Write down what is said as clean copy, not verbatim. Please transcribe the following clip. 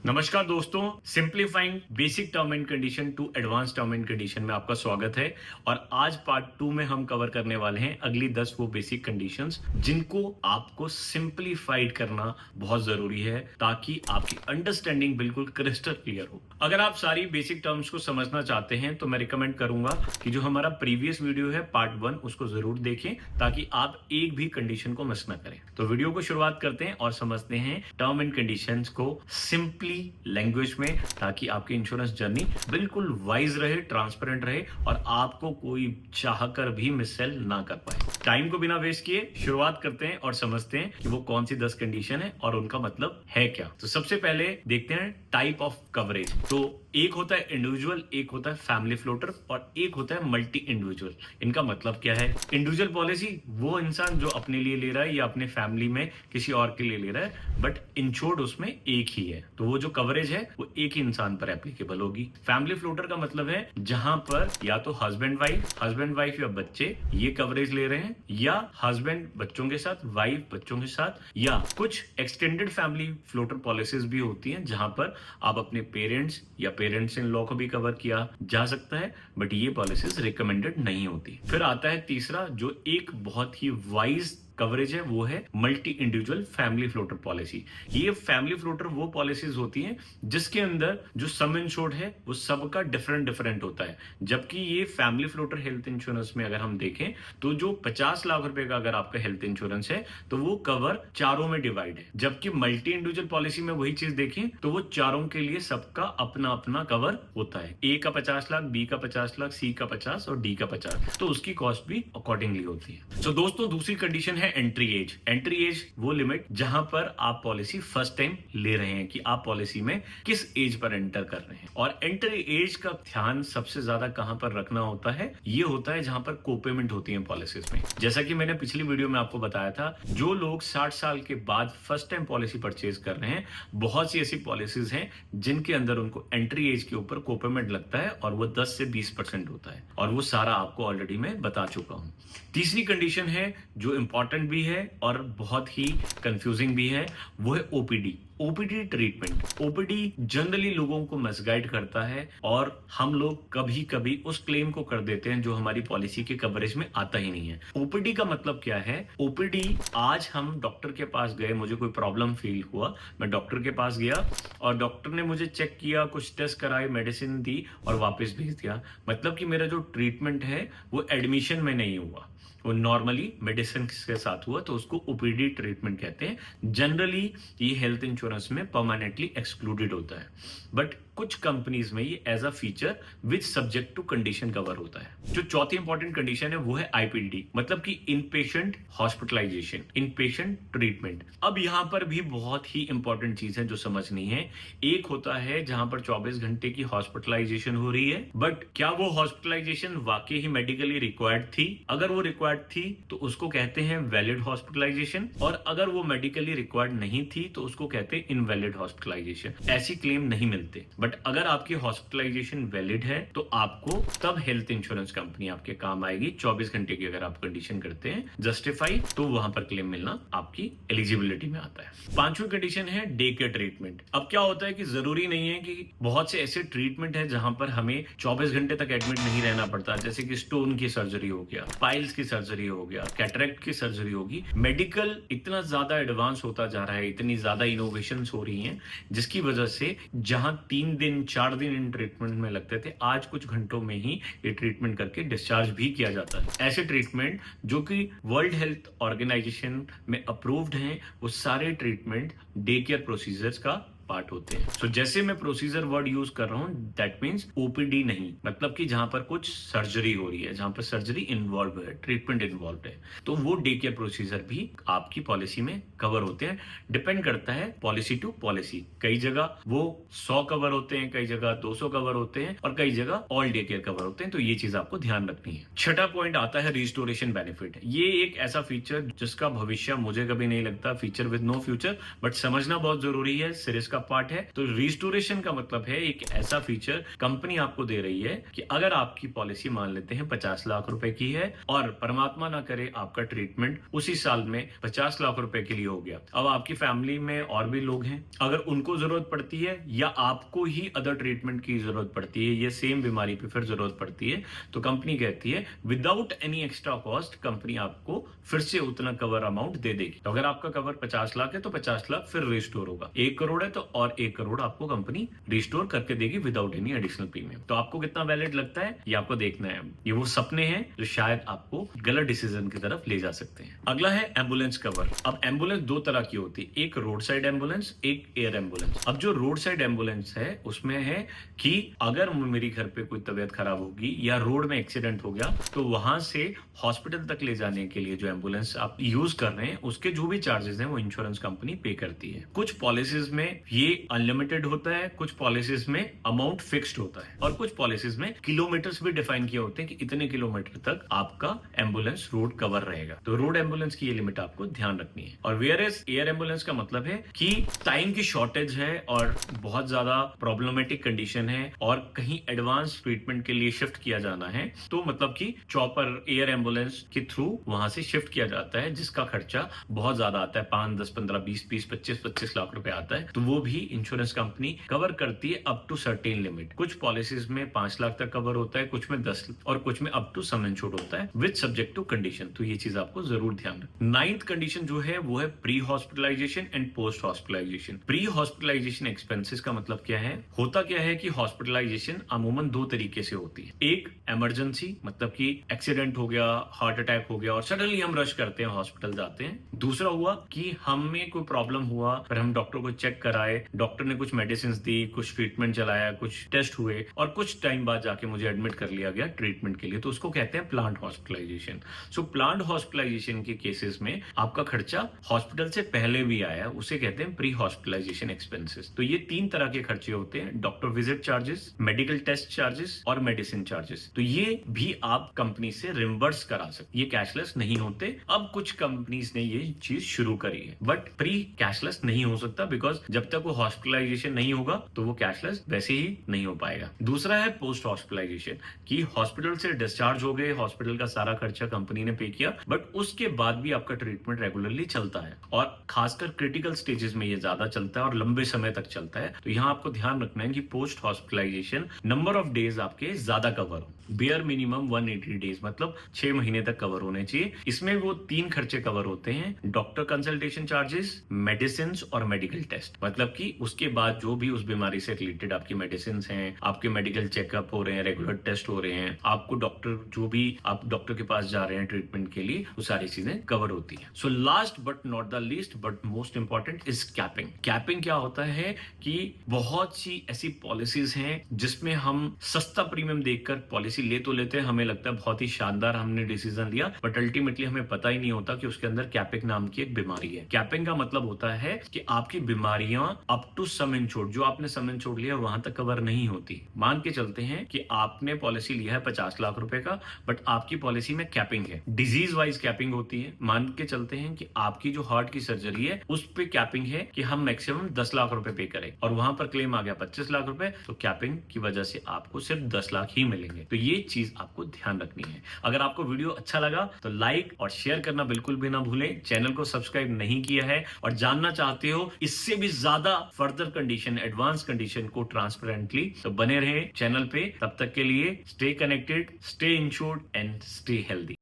नमस्कार दोस्तों, simplifying basic term and condition to advance term and condition में आपका स्वागत है। और आज पार्ट 2 में हम कवर करने वाले हैं अगली 10 वो बेसिक कंडीशंस जिनको आपको सिंप्लीफाइड करना बहुत जरूरी है ताकि आपकी अंडरस्टैंडिंग बिल्कुल क्रिस्टल क्लियर हो। अगर आप सारी बेसिक टर्म्स को समझना चाहते हैं तो मैं रिकमेंड करूंगा कि जो हमारा प्रीवियस वीडियो है पार्ट 1 उसको जरूर देखें ताकि आप एक भी कंडीशन को मिस ना करें। तो वीडियो को शुरुआत करते हैं और समझते हैं टर्म एंड कंडीशंस को सिंपली लैंग्वेज में, ताकि आपकी इंश्योरेंस जर्नी बिल्कुल वाइज रहे, ट्रांसपेरेंट रहे और आपको कोई चाहकर भी मिससेल ना कर पाए। टाइम को बिना वेस्ट किए शुरुआत करते हैं और समझते हैं कि वो कौन सी 10 कंडीशन है और उनका मतलब है क्या। तो सबसे पहले देखते हैं टाइप ऑफ कवरेज। तो एक होता है इंडिविजुअल, एक होता है फैमिली फ्लोटर और एक होता है मल्टी इंडिविजुअल। इनका मतलब क्या है? इंडिविजुअल पॉलिसी वो इंसान जो अपने लिए ले रहा है या अपने फैमिली में किसी और के लिए ले रहा है, बट इंश्योर्ड उसमें एक ही है, तो वो जो कवरेज है वो एक ही इंसान पर एप्लीकेबल होगी। फैमिली फ्लोटर का मतलब है जहां पर या तो हस्बैंड वाइफ या बच्चे ये कवरेज ले रहे हैं, या हस्बैंड बच्चों के साथ, वाइफ बच्चों के साथ, या कुछ एक्सटेंडेड फैमिली फ्लोटर पॉलिसीज भी होती हैं जहां पर आप अपने पेरेंट्स या पेरेंट्स इन लॉ को भी कवर किया जा सकता है, बट ये पॉलिसीज रिकमेंडेड नहीं होती। फिर आता है तीसरा जो एक बहुत ही वाइज कवरेज है, वो है multi individual family floater policy. ये फैमिली फ्लोटर वो पॉलिसीज होती हैं जिसके अंदर जो सम इंश्योर्ड है वो सबका डिफरेंट होता है। जबकि ये फैमिली फ्लोटर हेल्थ इंश्योरेंस में अगर हम देखें तो जो 50 लाख रुपए का अगर आपका हेल्थ इंश्योरेंस है तो वो कवर चारों में डिवाइड है। जबकि मल्टी इंडिविजुअल पॉलिसी में वही चीज देखें तो वो चारों के लिए सबका अपना अपना कवर होता है। ए का 50 लाख, बी का 50 लाख, सी का 50 और डी का 50, तो उसकी कॉस्ट भी अकॉर्डिंगली होती है। तो दोस्तों दूसरी कंडीशन है एंट्री एज। एंट्री एज वो लिमिट जहां पर आप पॉलिसी फर्स्ट टाइम ले रहे हैं कि आप पॉलिसी में किस एज पर एंटर कर रहे हैं। और एंट्री एज का ध्यान सबसे ज्यादा कहां पर रखना होता है? ये होता है जहां पर कोपेमेंट होती है पॉलिसीज में। जैसा कि मैंने पिछली वीडियो में आपको बताया था, जो लोग 60 साल के बाद फर्स्ट टाइम पॉलिसी परचेज कर रहे हैं, बहुत सी ऐसी पॉलिसीज हैं जिनके अंदर उनको एंट्री एज के ऊपर कोपेमेंट लगता है और वो 10 से 20% होता है, और वो सारा आपको ऑलरेडी मैं बता चुका हूं। तीसरी कंडीशन है जो इंपॉर्टेंट भी है और बहुत ही कंफ्यूजिंग भी है, वो है OPD. OPD treatment. OPD generally लोगों को मिसगाइड करता है और हम लोग कभी कभी उस क्लेम को कर देते हैं जो हमारी पॉलिसी के कवरेज में आता ही नहीं है। ओपीडी का मतलब क्या है? ओपीडी, आज हम डॉक्टर के पास गए, मुझे कोई प्रॉब्लम फील हुआ, मैं डॉक्टर के पास गया और डॉक्टर ने मुझे चेक किया, कुछ टेस्ट कराए, मेडिसिन दी और वापस भेज दिया। मतलब कि मेरा जो ट्रीटमेंट है वो एडमिशन में नहीं हुआ, वो नॉर्मली मेडिसिन के साथ हुआ, तो उसको ओपीडी ट्रीटमेंट कहते हैं। जनरली ये हेल्थ इंश्योरेंस में परमानेंटली एक्सक्लूडेड होता है, बट कुछ कंपनीज में ये as a feature with subject to condition cover होता है। जो चौथी इंपॉर्टेंट कंडीशन है वो है आईपीडी, मतलब कि इन पेशेंट हॉस्पिटलाइजेशन, इन पेशेंट ट्रीटमेंट। अब यहां पर भी बहुत ही इंपॉर्टेंट चीज है जो समझनी है। एक होता है जहां पर 24 घंटे की हॉस्पिटलाइजेशन हो रही है, बट क्या वो हॉस्पिटलाइजेशन वाकई ही मेडिकली रिक्वायर्ड थी? अगर वो रिक्वायर्ड थी तो उसको कहते हैं वैलिड हॉस्पिटलाइजेशन, और अगर वो मेडिकली रिक्वायर्ड नहीं थी तो उसको कहते हैं इनवैलिड हॉस्पिटलाइजेशन। ऐसी क्लेम नहीं मिलते, बट अगर आपकी हॉस्पिटलाइजेशन वैलिड है तो आपको तब हेल्थ इंश्योरेंस कंपनी आपके काम आएगी। 24 घंटे की अगर आप कंडीशन करते हैं जस्टिफाई, तो वहां पर क्लेम मिलना आपकी एलिजिबिलिटी में आता है। पांचवी कंडीशन है डे केयर ट्रीटमेंट। अब क्या होता है कि जरूरी नहीं है कि बहुत से ऐसे ट्रीटमेंट है जहां पर हमें 24 घंटे तक एडमिट नहीं रहना पड़ता, जैसे कि स्टोन की सर्जरी हो गया, पाइल्स की सर्जरी हो गया, कैटरेक्ट की सर्जरी होगी। मेडिकल इतना ज्यादा एडवांस होता जा रहा है, इतनी ज्यादा इनोवेशंस हो रही हैं, जिसकी वजह से जहां 3 दिन 4 दिन इन ट्रीटमेंट में लगते थे, आज कुछ घंटों में ही ये ट्रीटमेंट करके डिस्चार्ज भी किया जाता है। ऐसे ट्रीटमेंट जो कि वर्ल्ड हेल्थ ऑर्गेनाइजेशन में अप्रूव्ड हैं, वो सारे ट्रीटमेंट डे केयर प्रोसीजर्स का पार्ट होते हैं। So, जैसे मैं प्रोसीजर वर्ड यूज कर रहा हूं, दैट मीन्स ओपीडी नहीं, मतलब कि जहां पर कुछ सर्जरी हो रही है, जहां पर सर्जरी इन्वॉल्व है, ट्रीटमेंट इन्वॉल्व है, तो वो डे केयर प्रोसीजर भी आपकी पॉलिसी में कवर होते हैं। डिपेंड करता है पॉलिसी टू पॉलिसी। कई जगह वो 100 कवर होते हैं, कई जगह 200 कवर होते हैं और कई जगह ऑल डे केयर कवर होते हैं, तो ये चीज आपको ध्यान रखनी है। छठा पॉइंट आता है रिस्टोरेशन बेनिफिट। ये एक ऐसा फीचर जिसका भविष्य मुझे कभी नहीं लगता feature with no future, but समझना बहुत जरूरी है। सिरिस का पार्ट है। तो रिस्टोरेशन का मतलब है एक ऐसा फीचर कंपनी आपको दे रही है कि अगर आपकी पॉलिसी मान लेते हैं 50 लाख रुपए की है और परमात्मा ना करे आपका ट्रीटमेंट उसी साल में 50 लाख रुपए के लिए हो गया, अब आपकी फैमिली में और भी लोग हैं, अगर उनको जरूरत पड़ती है या आपको ही अदर ट्रीटमेंट की जरूरत पड़ती है, ये सेम बीमारी पे फिर जरूरत पड़ती है, तो कंपनी कहती है without any extra cost company आपको फिर से उतना कवर अमाउंट दे देगी। तो अगर आपका कवर 50 लाख है तो 50 लाख फिर रिस्टोर होगा। 1 करोड़ है तो और 1 करोड़ आपको कंपनी रिस्टोर करके देगी विदाउट एनी एडिशनल प्रीमियम। तो आपको कितना वैलिड लगता है ये आपको देखना है। ये वो सपने हैं जो शायद आपको गलत डिसीजन की तरफ ले जा सकते हैं। अगला है एम्बुलेंस कवर। अब एम्बुलेंस दो तरह की होती है, एक रोड साइड एम्बुलेंस, एक एयर एम्बुलेंस। अब जो रोड साइड एम्बुलेंस है उसमें है कि अगर मेरी घर पे कोई तबीयत खराब होगी या रोड में एक्सीडेंट हो गया तो वहां से हॉस्पिटल तक ले जाने के लिए जो एम्बुलेंस आप यूज कर रहे हैं उसके जो भी चार्जेस हैं वो इंश्योरेंस कंपनी पे करती है। कुछ पॉलिसीज में ये अनलिमिटेड होता है, कुछ पॉलिसीज में अमाउंट फिक्स्ड होता है और कुछ पॉलिसीज में किलोमीटर्स भी डिफाइन किए होते हैं कि इतने किलोमीटर तक आपका एम्बुलेंस रोड कवर रहेगा। तो रोड एम्बुलेंस की ये लिमिट आपको ध्यान रखनी है। और वेयरएज एयर एम्बुलेंस का मतलब है कि टाइम की शॉर्टेज है और बहुत ज्यादा प्रॉब्लमेटिक कंडीशन है और कहीं एडवांस ट्रीटमेंट के लिए शिफ्ट किया जाना है, तो मतलब कि चॉपर एयर एम्बुलेंस के थ्रू वहां से शिफ्ट किया जाता है, जिसका खर्चा बहुत ज्यादा आता है, 5, 10, 15, 20, 20, 25 लाख रुपए आता है। तो वो भी इंश्योरेंस कंपनी कवर करती है अप टू सर्टेन लिमिट। कुछ पॉलिसीज में 5 लाख तक कवर होता है, कुछ में 10 और कुछ में अप टू सम इंश्योर्ड होता है विद सब्जेक्ट टू कंडीशन। तो ये चीज आपको जरूर ध्यान रखना। 9th कंडीशन जो है वो है pre hospitalization and post hospitalization. Pre hospitalization expenses का मतलब क्या है, होता क्या है कि हॉस्पिटलाइजेशन अमूमन दो तरीके से होती है। एक इमरजेंसी, मतलब कि एक्सीडेंट हो गया, हार्ट अटैक हो गया और सडनली हम रश करते हैं, हॉस्पिटल जाते हैं। दूसरा हुआ कि हमें कोई प्रॉब्लम हुआ पर हम डॉक्टर को चेक कराए, डॉक्टर ने कुछ मेडिसिन दी, कुछ ट्रीटमेंट चलाया, कुछ टेस्ट हुए और कुछ टाइम बाद जाके मुझे एडमिट कर लिया गया ट्रीटमेंट के लिए, तो उसको कहते हैं प्लांट हॉस्पिटलाइजेशन। सो प्लांट हॉस्पिटलाइजेशन के केसेस में आपका खर्चा हॉस्पिटल से पहले भी आया, उसे कहते हैं प्री हॉस्पिटलाइजेशन एक्सपेंसेस। तो ये 3 तरह के खर्चे होते हैं, doctor visit charges, medical test charges और मेडिसिन चार्जेस। तो ये भी आप कंपनी से रिम्बर्स करा सकते, ये कैशलेस नहीं होते। अब कुछ कंपनीज ने ये चीज शुरू करी है, बट प्री कैशलेस नहीं हो सकता बिकॉज जब तक वो हॉस्पिटलाइजेशन नहीं होगा तो वो कैशलेस वैसे ही नहीं हो पाएगा। दूसरा है पोस्ट हॉस्पिटलाइजेशन, कि हॉस्पिटल से डिस्चार्ज हो गए, हॉस्पिटल का सारा खर्चा कंपनी ने पे किया, बट उसके बाद भी आपका ट्रीटमेंट रेगुलरली चलता है और खासकर क्रिटिकल स्टेजेस में ये ज्यादा चलता है और लंबे समय तक चलता है। तो यहाँ आपको ध्यान रखना है कि post hospitalization number of days आपके ज्यादा कवर हो, बेयर मिनिमम 180 डेज, मतलब 6 महीने तक कवर होने चाहिए। इसमें वो 3 खर्चे कवर होते हैं, डॉक्टर कंसल्टेशन चार्जेस, मेडिसिन और मेडिकल टेस्ट। मतलब कि उसके बाद जो भी उस बीमारी से रिलेटेड आपकी मेडिसिन हैं, आपके मेडिकल चेकअप हो रहे हैं, रेगुलर टेस्ट हो रहे हैं, आपको डॉक्टर जो भी आप डॉक्टर के पास जा रहे हैं ट्रीटमेंट के लिए, वो सारी चीजें कवर होती है। So last but not the least but most important is capping. Capping क्या होता है कि बहुत सी ऐसी पॉलिसीज हैं जिसमें हम सस्ता प्रीमियम देखकर पॉलिसी ले तो लेते हैं, हमें लगता है बहुत ही शानदार हमने डिसीजन लिया, बट अल्टीमेटली हमें पता ही नहीं होता कि उसके अंदर कैपिंग नाम की एक बीमारी है। कैपिंग का मतलब होता है कि आपकी बीमारियां अप टू सम इंश्योर्ड, जो आपने सम इंश्योर्ड लिया वहां तक कवर नहीं होती। मान के चलते हैं कि आपने पॉलिसी लिया है 50 लाख रुपए का, बट आपकी पॉलिसी में कैपिंग है, डिजीज वाइज कैपिंग होती है। मान के चलते हैं कि आपकी जो हार्ट की सर्जरी है उस पे कैपिंग है कि हम मैक्सिमम 10 लाख रुपए पे करें और वहां पर क्लेम आ गया 25 लाख रुपए, तो कैपिंग की वजह से आपको सिर्फ 10 लाख ही मिलेंगे। तो ये चीज आपको ध्यान रखनी है। अगर आपको वीडियो अच्छा लगा तो लाइक और शेयर करना बिल्कुल भी ना भूलें। चैनल को सब्सक्राइब नहीं किया है और जानना चाहते हो इससे भी ज्यादा फर्दर कंडीशन, एडवांस कंडीशन को ट्रांसपेरेंटली, तो बने रहे चैनल पे। तब तक के लिए stay connected, stay insured and stay healthy.